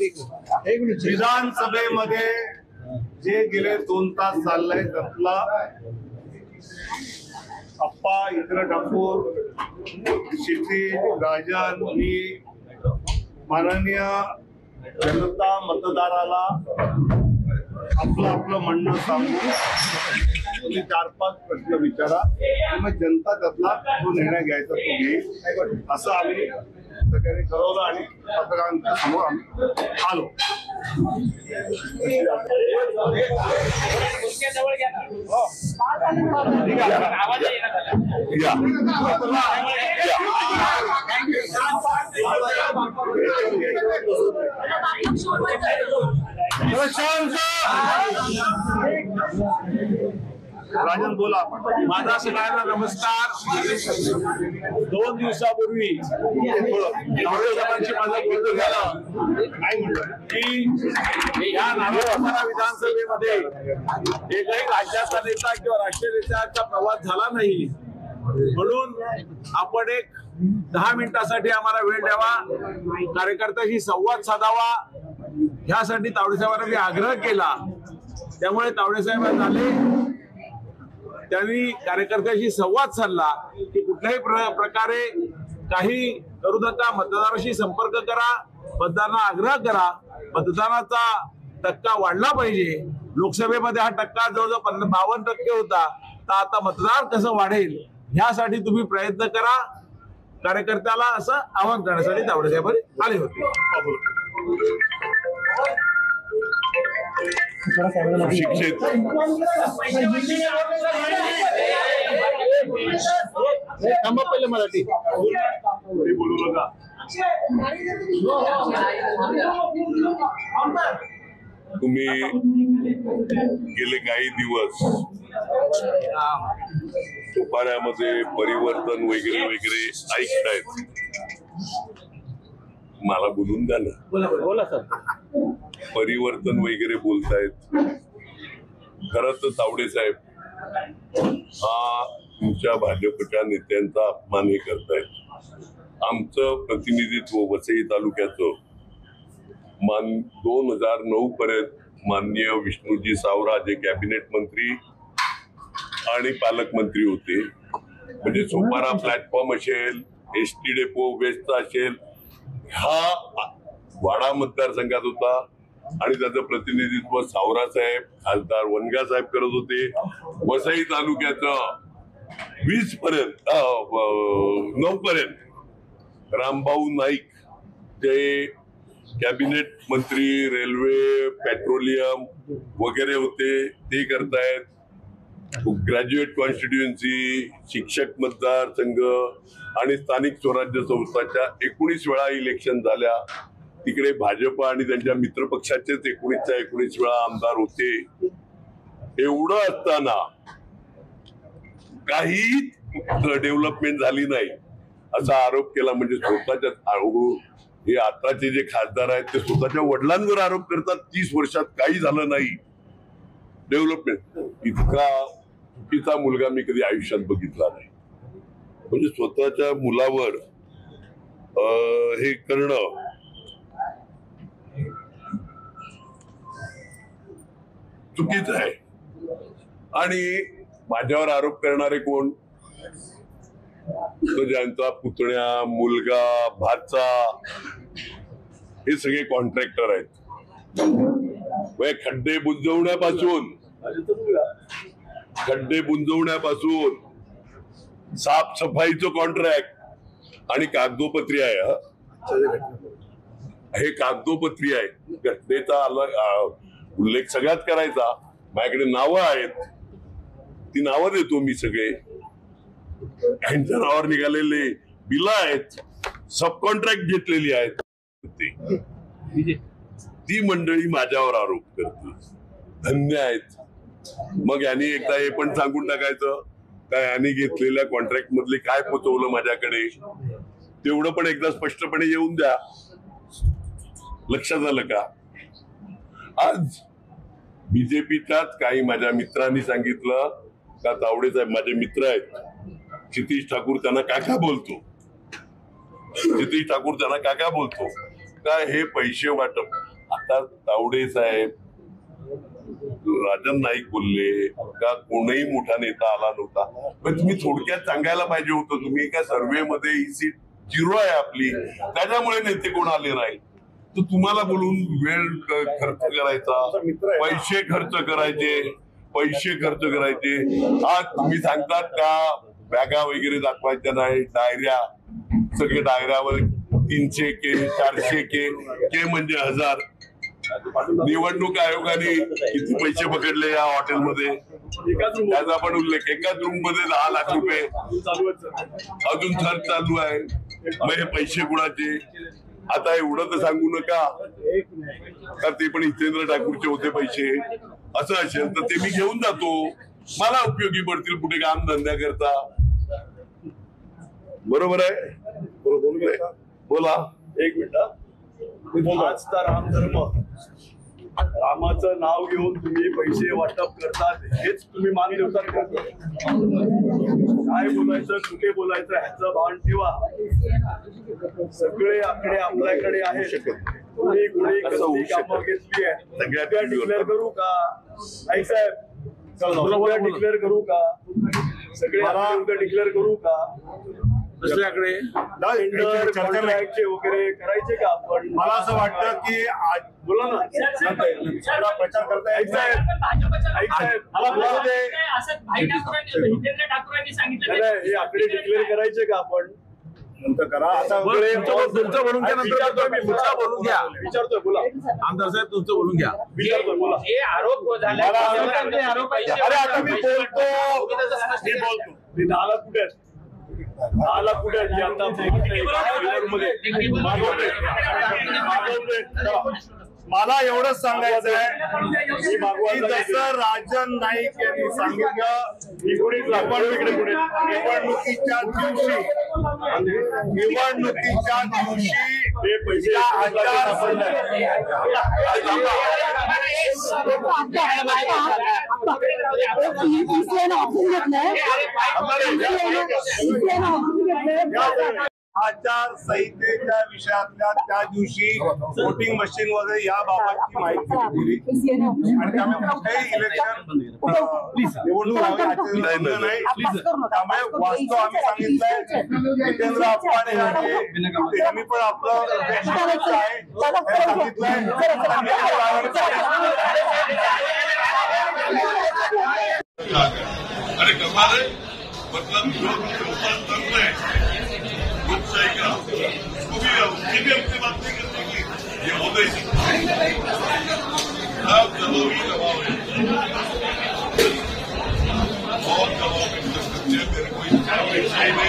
विधानसभेमध्ये जे गेले 2 तास चाललंय त्यातला अप्पा इतर ठाकूर क्षितिज राजन मी माननीय जनता मतदाराला आपलं म्हणणं सांगू तुम्ही 4-5 प्रश्न विचारा मग जनता त्यातला तो निर्णय घ्यायचा तो घेईल असं आम्ही सगळ्यांनी ठरवलं आणि पत्रकारांच्या समोर आम्ही आलो. राजन बोला. माझा सगळ्यांना नमस्कार. 2 दिवसापूर्वी साहेबांशी माझं बोलणं झालं की या नागपूर विधानसभेमध्ये एकही राज्याचा नेता किंवा राष्ट्रीय नेत्याचा प्रवास झाला नाही, म्हणून आपण एक 10 मिनिटासाठी आम्हाला वेळ द्यावा, कार्यकर्त्याशी संवाद साधावा, ह्यासाठी तावडे साहेबांना मी आग्रह केला. त्यामुळे तावडे साहेब आले, त्यांनी कार्यकर्त्याशी संवाद साधला की कुठल्याही प्रकारे काही करू नका, मतदाराशी संपर्क करा, मतदारांना आग्रह करा, मतदानाचा टक्का वाढला पाहिजे. लोकसभेमध्ये हा टक्का जवळजवळ 52% होता, तर आता मतदार कसं वाढेल ह्यासाठी तुम्ही प्रयत्न करा, कार्यकर्त्याला असं आवाहन करण्यासाठी तावडे साहेब आले होते. शिक्षित थांबा पहिले मराठी बोलू नका. तुम्ही गेले काही दिवस दुपाऱ्यामध्ये परिवर्तन वगैरे वगैरे ऐकतायत. मला बोलून द्या ना. बोला सर. परिवर्तन वगैरे बोलतायत. खरं तर तावडे साहेब हा तुमच्या भाजपच्या नेत्यांचा अपमान हे करतायत. आमचं प्रतिनिधित्व वसई तालुक्याचं 2009 पर्यंत माननीय विष्णुजी सावरा जे कॅबिनेट मंत्री आणि पालकमंत्री होते, म्हणजे सोपारा प्लॅटफॉर्म असेल, एसटी डेपो वेस्टचा असेल, हा वाडा मतदारसंघात होता आणि त्याचं प्रतिनिधित्व सावरा साहेब, खासदार वनगा साहेब करत होते. वसई तालुक्याचं 20 पर्यंत 9 पर्यंत रामभाऊ नाईक जे कॅबिनेट मंत्री, रेल्वे, पेट्रोलियम वगैरे होते, ते करतायत. ग्रॅज्युएट कॉन्स्टिट्युएन्सी, शिक्षक मतदारसंघ आणि स्थानिक स्वराज्य संस्थाच्या 19 वेळा इलेक्शन झाल्या. तिकडे भाजप आणि त्यांच्या मित्रपक्षाचेच 19 वेळा आमदार होते. एवढं असताना काही डेव्हलपमेंट झाली नाही असा आरोप केला. म्हणजे स्वतःच्या हे आताचे जे खासदार आहेत ते स्वतःच्या वडिलांवर आरोप करतात. 30 वर्षात काही झालं नाही डेव्हलपमेंट. इतका चुकीचा मुलगा मी कधी आयुष्यात बघितला नाही. म्हणजे स्वतःच्या मुलावर हे करणं चुकीचं आहे. आणि माझ्यावर आरोप करणारे कोण? तो ज्यांचा पुतण्या, मुलगा, भाचा हे सगळे कॉन्ट्रॅक्टर आहेत. खड्डे बुंजवण्यापासून साफसफाईचं कॉन्ट्रॅक्ट आणि कागदोपत्री आहे. हे कागदोपत्री आहे. घटनेचा उल्लेख सगळ्यात करायचा. माझ्याकडे नावं आहेत, ती नावं देतो मी. सगळे त्यांच्या नावावर निघालेले बिल आहेत, सब कॉन्ट्रॅक्ट घेतलेली आहेत. ती मंडळी माझ्यावर आरोप करते. धन्य आहेत. मग यांनी एकदा हे पण सांगून टाकायचं काय यांनी घेतलेल्या कॉन्ट्रॅक्ट मधले काय पोचवलं माझ्याकडे, तेवढं पण एकदा स्पष्टपणे येऊन द्या. लक्षात आलं का? आज बीजेपीच्याच काही माझ्या मित्रांनी सांगितलं का तावडे साहेब माझे मित्र आहेत, क्षितिज ठाकूर त्यांना काका बोलतो, क्षितिज ठाकूर त्यांना काका बोलतो, काय हे पैसे वाटप आता तावडे साहेब, राजन नाईक बोलले का कोणीही मोठा नेता आला नव्हता, पण तुम्ही थोडक्यात सांगायला पाहिजे होतं. तुम्ही एका सर्व्हे मध्ये ही सीट 0 आहे आपली, त्याच्यामुळे नेते कोण आले नाही. तर तुम्हाला बोलून वेळ खर्च करायचा, पैसे खर्च करायचे. आज तुम्ही सांगतात का बॅगा वगैरे दाखवायच्या नाही, डायऱ्या, सगळे डायऱ्यावर 300 के 400 के म्हणजे 1000. निवडणूक आयोगाने किती पैसे पकडले या हॉटेलमध्ये त्याचा पण उल्लेख. एकाच रूम मध्ये 10 लाख रुपये अजून खर्च चालू आहे. मग हे पैसे कुणाचे? आता एवढं तर सांगू नका का ते पण हितेंद्र ठाकूरचे होते पैसे. असं असेल तर ते मी घेऊन जातो, मला उपयोगी पडतील कुठे काम धंद्या करता. बरोबर आहे? बोला. एक मिनिट. आजचा रामधर्म, रामाचं नाव घेऊन तुम्ही पैसे वाटप करतात, हेच तुम्ही मान देवतात का? काय बोलायचं, कुठे बोलायचं ह्याचं भान ठेवा. सगळे आकडे आपल्याकडे आहेत. कोणी कसली कामं घेतली आहे सगळ्या डिक्लेअर करू का? आई साहेब डिक्लेअर करू का? सगळे उद्या डिक्लेअर करू का? दुसऱ्याकडे कॉन्ट्रॅक्टचे वगैरे करायचे का आपण? मला असं वाटतं की आज बोला ना, प्रचार करता आई साहेब मला बोलू दे. हे आकडे डिक्लेअर करायचे का आपण? नंतर करा. आता तुमचं बोलून घ्या, नंतर तुमचं बोलून घ्या. विचारतोय, बोला. आमदार साहेब तुमचं बोलून घ्या. विचारतोय, बोला. हे आरोप झाले. अरे आता मी बोलतो. मी 10 लाख कुठे आहेत? 10 लाख कुठे आहेत? आता मला एवढंच सांगायचं आहे की जसं राजन नाईक यांनी सांगितलं, निवडणुकीच्या दिवशी आचारसंहितेच्या विषयातल्या त्या दिवशी वोटिंग मशीन वगैरे याबाबतची माहिती दिली आणि त्यामुळे कुठेही इलेक्शन निवडणूक नाही. त्यामुळे वास्तव आम्ही सांगितलंय. जितेंद्र आव्हाड यांनी पण आपलं अरे कमाल है, मतलब जो लोकतंत्र है, लोकशाही का, उसको भी अपनी बात नहीं करने की ये होता ही दबाव है, बहुत दबाव है. कोई नहीं